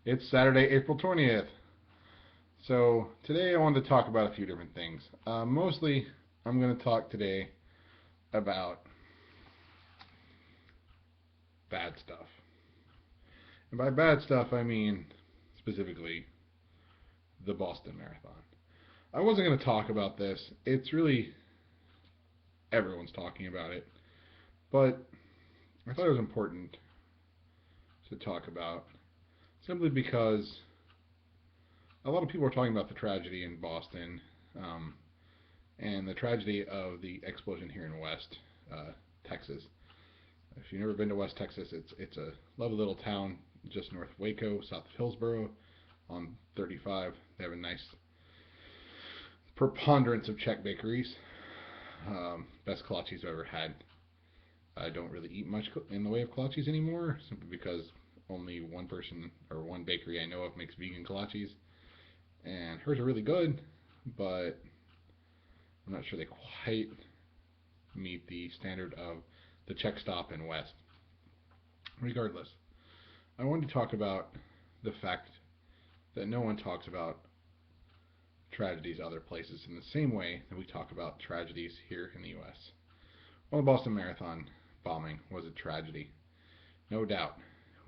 It's Saturday, April 20th. So today I wanted to talk about a few different things. Mostly, I'm going to talk today about bad stuff. And by bad stuff, I mean specifically the Boston Marathon. I wasn't going to talk about this. It's really everyone's talking about it. But I thought it was important to talk about simply because a lot of people are talking about the tragedy in Boston, um, and the tragedy of the explosion here in West Texas. If you've never been to West Texas, it's a lovely little town just north of Waco, south of Hillsboro, on 35. They have a nice preponderance of Czech bakeries. Best kolaches I've ever had. I don't really eat much in the way of kolaches anymore, simply because only one person or one bakery I know of makes vegan kolaches, and hers are really good, but I'm not sure they quite meet the standard of the Czech stop in West. Regardless, I wanted to talk about the fact that no one talks about tragedies other places in the same way that we talk about tragedies here in the U.S. Well, the Boston Marathon bombing was a tragedy, no doubt.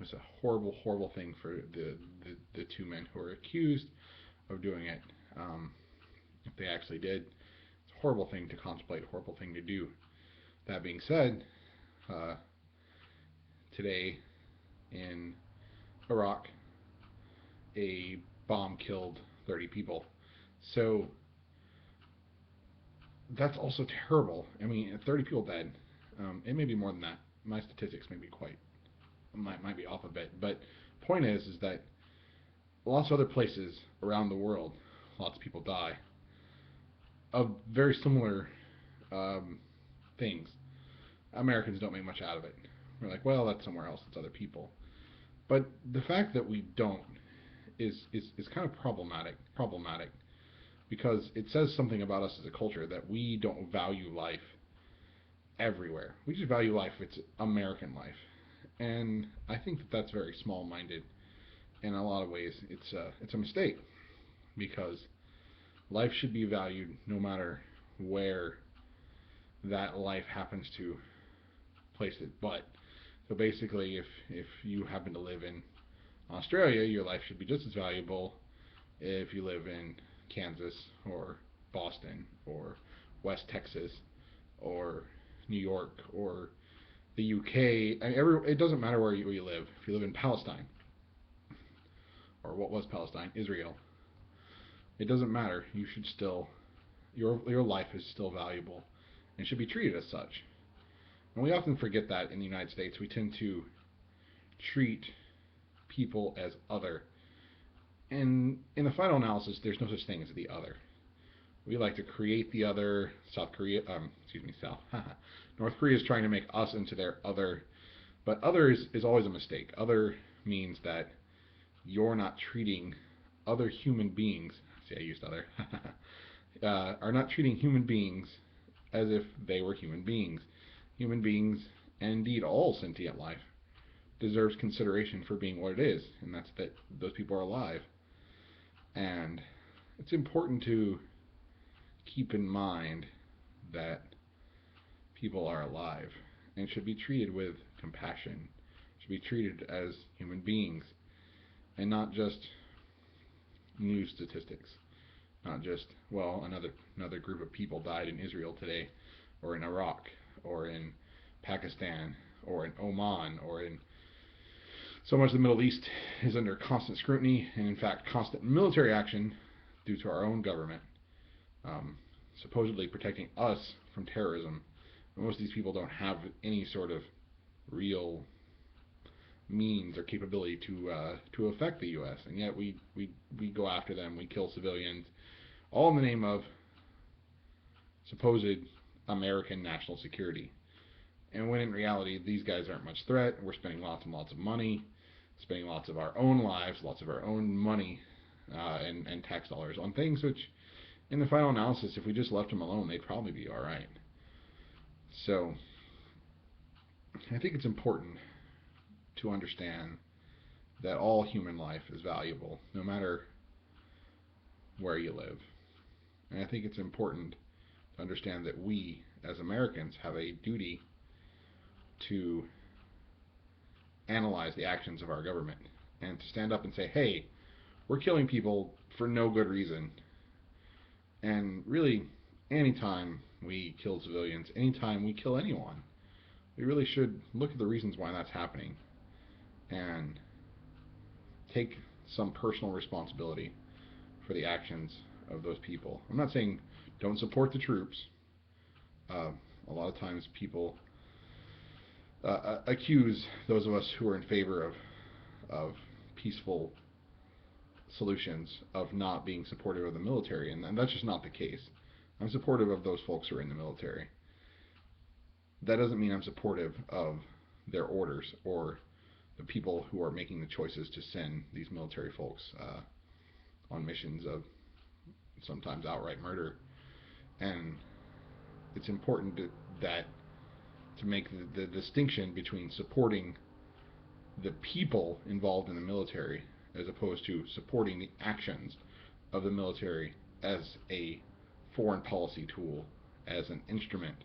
It was a horrible, horrible thing for the two men who were accused of doing it. If they actually did, it's a horrible thing to contemplate, a horrible thing to do. That being said, uh, today in Iraq, a bomb killed 30 people. So that's also terrible. I mean, 30 people dead. It may be more than that. My statistics may be might be off a bit, but point is that lots of other places around the world, lots of people die of very similar um, things. Americans don't make much out of it. We're like, well, that's somewhere else. It's other people. But the fact that we don't is kind of problematic because it says something about us as a culture that we don't value life everywhere. We just value life. It's American life, and I think that that's very small-minded. In a lot of ways, it's a mistake because life should be valued no matter where that life happens to place it. But so basically, if you happen to live in Australia, your life should be just as valuable if you live in Kansas or Boston or West Texas or New York or the UK. I mean, it doesn't matter where you live. If you live in Palestine or what was Palestine, Israel, it doesn't matter. You should still your life is still valuable and should be treated as such. And we often forget that in the United States. We tend to treat people as other. And in the final analysis, there's no such thing as the other. We like to create the other. North Korea is trying to make us into their other, but other is always a mistake. Other means that you're not treating other human beings. See, I used other. Are not treating human beings as if they were human beings. Human beings, and indeed all sentient life, deserves consideration for being what it is, and that's that those people are alive. And it's important to keep in mind that people are alive and should be treated with compassion, should be treated as human beings, and not just news statistics. Not just, well, another group of people died in Israel today, or in Iraq, or in Pakistan, or in Oman, or in so much of the Middle East is under constant scrutiny and, in fact, constant military action due to our own government, um, supposedly protecting us from terrorism. But most of these people don't have any sort of real means or capability to affect the U.S. And yet we go after them. We kill civilians, all in the name of supposed American national security. And when in reality, these guys aren't much threat. We're spending lots and lots of money, spending lots of our own lives, lots of our own money, and tax dollars on things which, in the final analysis, if we just left them alone, they'd probably be all right. So, I think it's important to understand that all human life is valuable, no matter where you live. And I think it's important to understand that we, as Americans, have a duty to analyze the actions of our government and to stand up and say, hey, we're killing people for no good reason. And really, anytime we kill civilians, anytime we kill anyone, we really should look at the reasons why that's happening and take some personal responsibility for the actions of those people. I'm not saying don't support the troops. A lot of times people accuse those of us who are in favor of peaceful solutions of not being supportive of the military, and that's just not the case. I'm supportive of those folks who are in the military. That doesn't mean I'm supportive of their orders or the people who are making the choices to send these military folks on missions of sometimes outright murder. And it's important to make the distinction between supporting the people involved in the military as opposed to supporting the actions of the military as a foreign policy tool, as an instrument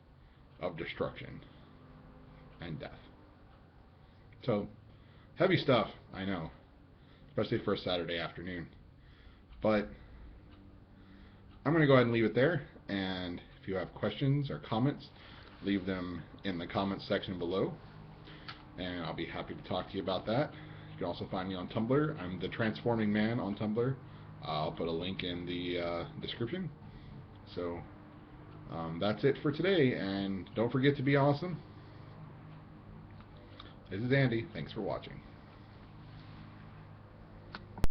of destruction and death. So, heavy stuff, I know, especially for a Saturday afternoon. But I'm going to go ahead and leave it there, and if you have questions or comments, leave them in the comments section below, and I'll be happy to talk to you about that. You can also find me on Tumblr. I'm the Transforming Man on Tumblr. I'll put a link in the description. So that's it for today, and don't forget to be awesome. This is Andy. Thanks for watching.